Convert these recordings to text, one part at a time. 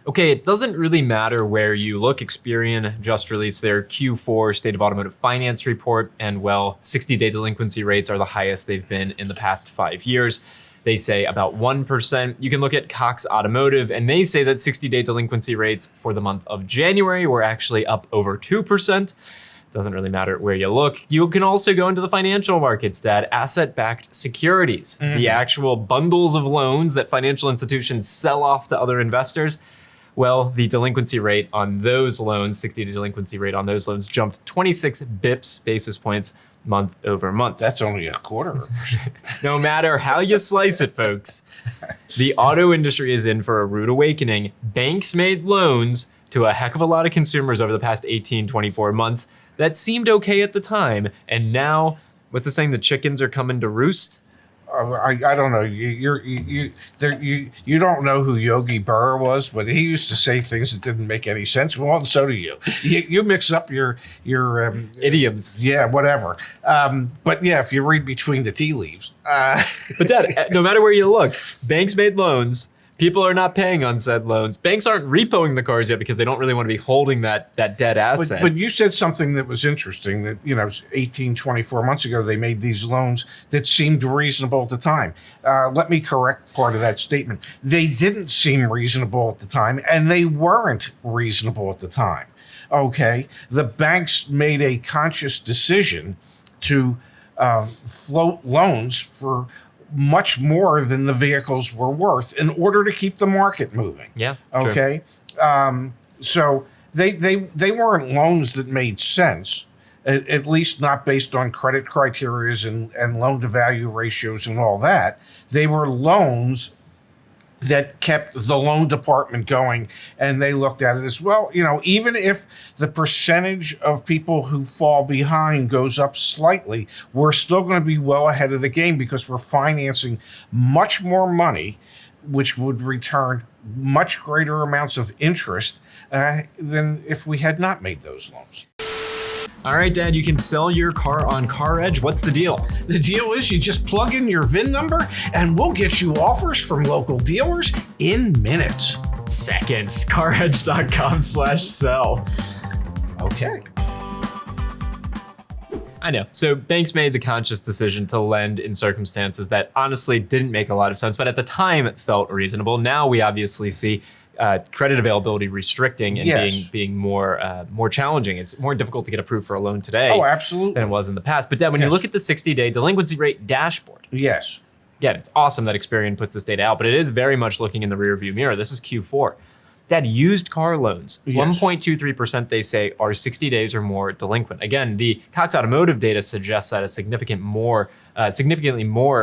Okay, it doesn't really matter where you look. Experian just released their Q4 State of Automotive Finance report, and 60-day delinquency rates are the highest they've been in the past 5 years. They say about 1%. You can look at Cox Automotive, and they say that 60-day delinquency rates for the month of January were actually up over 2%. Doesn't really matter where you look. You can also go into the financial markets, Dad. Asset-backed securities, the actual bundles of loans that financial institutions sell off to other investors. Well, the delinquency rate on those loans, 60-day delinquency rate on those loans, jumped 26 basis points month over month. That's only a quarter. No matter how you slice it, folks, the auto industry is in for a rude awakening. Banks made loans to a heck of a lot of consumers over the past 18, 24 months that seemed okay at the time. And now, what's the saying? The chickens are coming to roost? I don't know. You don't know who Yogi Berra was, but he used to say things that didn't make any sense. Well, and so do you. You mix up your idioms. Yeah, whatever. But yeah, if you read between the tea leaves. But Dad, no matter where you look, banks made loans. People are not paying on said loans. Banks aren't repoing the cars yet because they don't really want to be holding that dead asset. But you said something that was interesting, that 18, 24 months ago, they made these loans that seemed reasonable at the time. Let me correct part of that statement. They didn't seem reasonable at the time, and they weren't reasonable at the time. Okay? The banks made a conscious decision to float loans for much more than the vehicles were worth in order to keep the market moving. Yeah. Okay. So they weren't loans that made sense, at least not based on credit criteria and loan to value ratios and all that. They were loans that kept the loan department going, and they looked at it as, well, even if the percentage of people who fall behind goes up slightly, we're still going to be well ahead of the game because we're financing much more money, which would return much greater amounts of interest than if we had not made those loans. All right, Dad, you can sell your car on CarEdge. What's the deal? The deal is you just plug in your VIN number and we'll get you offers from local dealers in minutes. Seconds. CarEdge.com/sell. Okay. I know. So banks made the conscious decision to lend in circumstances that honestly didn't make a lot of sense, but at the time it felt reasonable. Now we obviously see credit availability restricting and being more challenging. It's more difficult to get approved for a loan today. Oh, absolutely. Than it was in the past. But Dad, when you look at the 60-day delinquency rate dashboard. Yes. Again, it's awesome that Experian puts this data out, but it is very much looking in the rearview mirror. This is Q4. Dad, used car loans, 1.23% they say are 60 days or more delinquent. Again, the Cox Automotive Data suggests that significantly more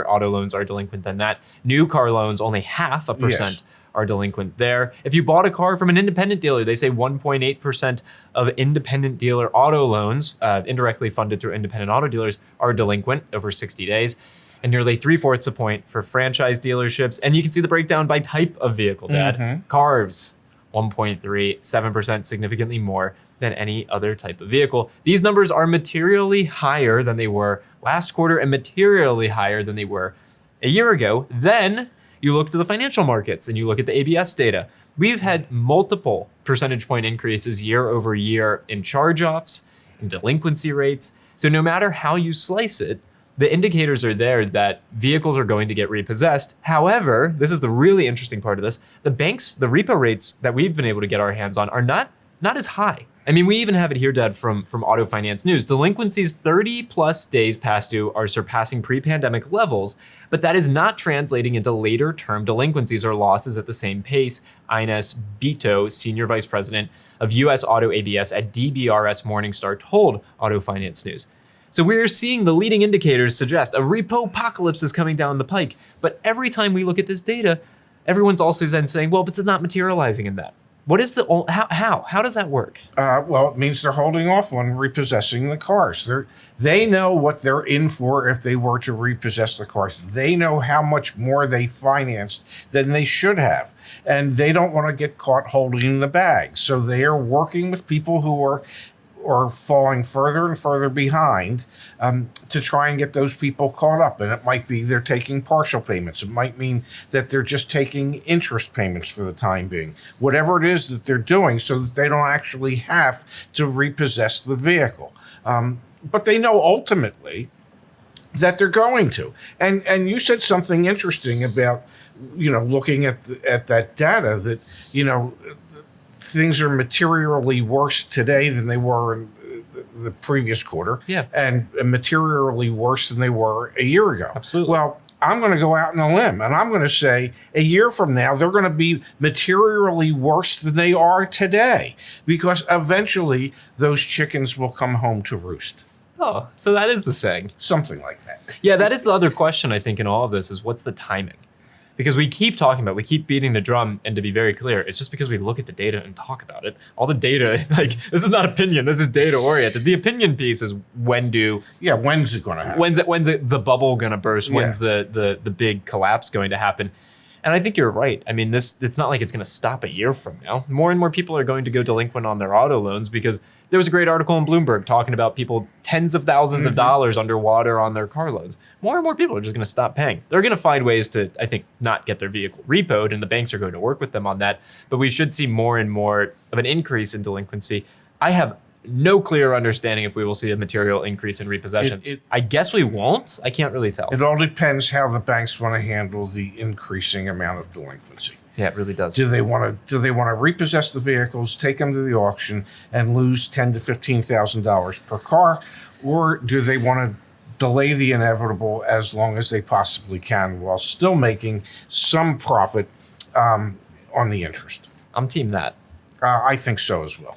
auto loans are delinquent than that. New car loans, only 0.5% are delinquent there. If you bought a car from an independent dealer, they say 1.8% of independent dealer auto loans, indirectly funded through independent auto dealers, are delinquent over 60 days. And nearly 3/4 a point for franchise dealerships. And you can see the breakdown by type of vehicle, Dad. Cars, 1.3, 7%, significantly more than any other type of vehicle. These numbers are materially higher than they were last quarter and materially higher than they were a year ago. Then you look to the financial markets and you look at the ABS data. We've had multiple percentage point increases year over year in charge-offs, in delinquency rates. So no matter how you slice it, the indicators are there that vehicles are going to get repossessed. However, this is the really interesting part of this, the repo rates that we've been able to get our hands on are not as high. I mean, we even have it here, Dad, from Auto Finance News. Delinquencies 30 plus days past due are surpassing pre-pandemic levels, but that is not translating into later term delinquencies or losses at the same pace. Ines Bito, Senior Vice President of US Auto ABS at DBRS Morningstar, told Auto Finance News. So we're seeing the leading indicators suggest a repo apocalypse is coming down the pike. But every time we look at this data, everyone's also then saying, well, but it's not materializing in that. What is how does that work? Well, it means they're holding off on repossessing the cars. They know what they're in for if they were to repossess the cars. They know how much more they financed than they should have. And they don't want to get caught holding the bag. So they are working with people who are falling further and further behind to try and get those people caught up. And it might be they're taking partial payments. It might mean that they're just taking interest payments for the time being. Whatever it is that they're doing so that they don't actually have to repossess the vehicle. But they know ultimately that they're going to. And you said something interesting about, looking at that data that, things are materially worse today than they were in the previous quarter. Yeah. And materially worse than they were a year ago. Absolutely. Well, I'm going to go out on a limb and I'm going to say a year from now, they're going to be materially worse than they are today, because eventually those chickens will come home to roost. Oh, so that is the saying. Something like that. Yeah, that is the other question, I think, in all of this is what's the timing? Because we keep talking about, we keep beating the drum, and to be very clear, it's just because we look at the data and talk about it. All the data, this is not opinion, this is data oriented. The opinion piece is when's it going to happen? When's the bubble going to burst? When's the big collapse going to happen? And I think you're right. I mean, it's not like it's going to stop a year from now. More and more people are going to go delinquent on their auto loans, because there was a great article in Bloomberg talking about people tens of thousands of dollars underwater on their car loans. More and more people are just going to stop paying. They're going to find ways to, I think, not get their vehicle repoed, and the banks are going to work with them on that. But we should see more and more of an increase in delinquency. I have no clear understanding if we will see a material increase in repossessions. I guess we won't. I can't really tell. It all depends how the banks want to handle the increasing amount of delinquency. Yeah, it really does. Do they want to repossess the vehicles, take them to the auction, and lose $10,000 to $15,000 per car, or do they want to delay the inevitable as long as they possibly can while still making some profit on the interest? I'm team that. I think so as well.